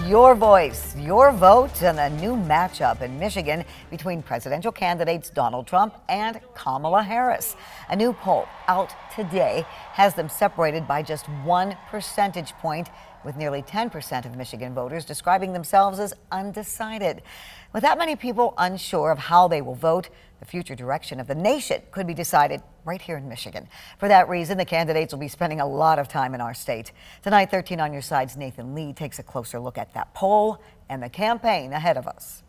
your voice, your vote, and a new matchup in Michigan between presidential candidates Donald Trump and Kamala Harris. A new poll out today has them separated by just 1 percentage point, with nearly 10% of Michigan voters describing themselves as undecided. With that many people unsure of how they will vote, the future direction of the nation could be decided right here in Michigan. For that reason, the candidates will be spending a lot of time in our state. Tonight, 13 on Your Side's Nathan Lee takes a closer look at that poll and the campaign ahead of us.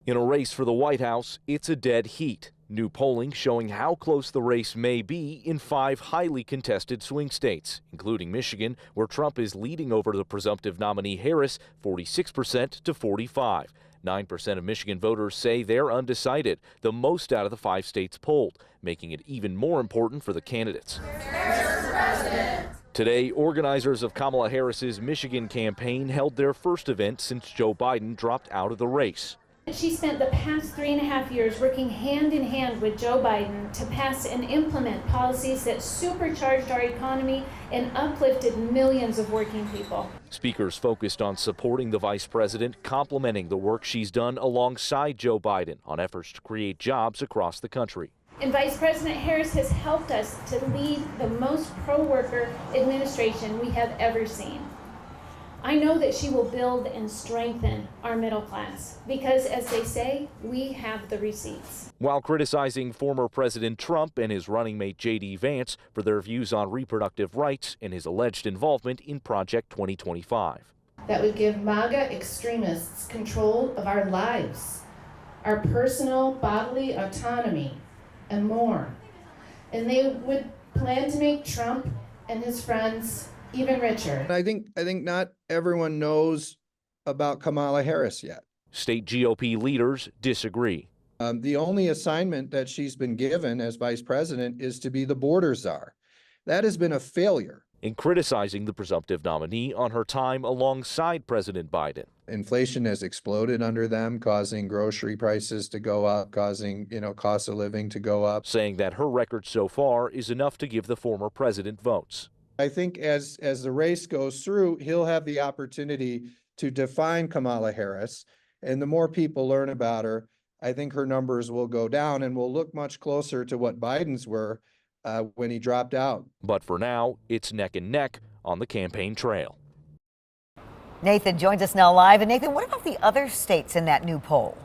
In a race for the White House, it's a dead heat. New polling showing how close the race may be in 5 highly contested swing states, including Michigan, where Trump is leading over the presumptive nominee Harris 46% to 45%. 9% of Michigan voters say they're undecided, the most out of the 5 states polled, making it even more important for the candidates. Today, organizers of Kamala Harris's Michigan campaign held their first event since Joe Biden dropped out of the race. She spent the past 3.5 years working hand in hand with Joe Biden to pass and implement policies that supercharged our economy and uplifted millions of working people. Speakers focused on supporting the vice president, complimenting the work she's done alongside Joe Biden on efforts to create jobs across the country. And Vice President Harris has helped us to lead the most pro-worker administration we have ever seen. I know that she will build and strengthen our middle class because, as they say, we have the receipts. While criticizing former President Trump and his running mate J.D. Vance for their views on reproductive rights and his alleged involvement in Project 2025. That would give MAGA extremists control of our lives, our personal bodily autonomy, and more. And they would plan to make Trump and his friends even richer. I think not everyone knows about Kamala Harris yet. State GOP leaders disagree. The only assignment that she's been given as vice president is to be the border czar. That has been a failure. In criticizing the presumptive nominee on her time alongside President Biden. Inflation has exploded under them, causing grocery prices to go up, causing, cost of living to go up. Saying that her record so far is enough to give the former president votes. I think as the race goes through, he'll have the opportunity to define Kamala Harris. And the more people learn about her, I think her numbers will go down and will look much closer to what Biden's were when he dropped out. But for now, it's neck and neck on the campaign trail. Nathan joins us now live. And Nathan, what about the other states in that new poll?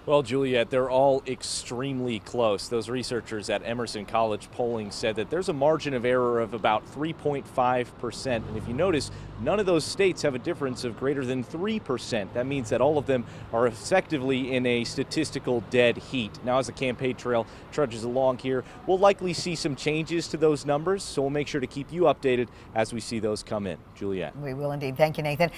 Well, Juliet, they're all extremely close. Those researchers at Emerson College polling said that there's a margin of error of about 3.5%. And if you notice, none of those states have a difference of greater than 3%. That means that all of them are effectively in a statistical dead heat. Now, as the campaign trail trudges along here, we'll likely see some changes to those numbers. So we'll make sure to keep you updated as we see those come in. Juliet. We will indeed. Thank you, Nathan.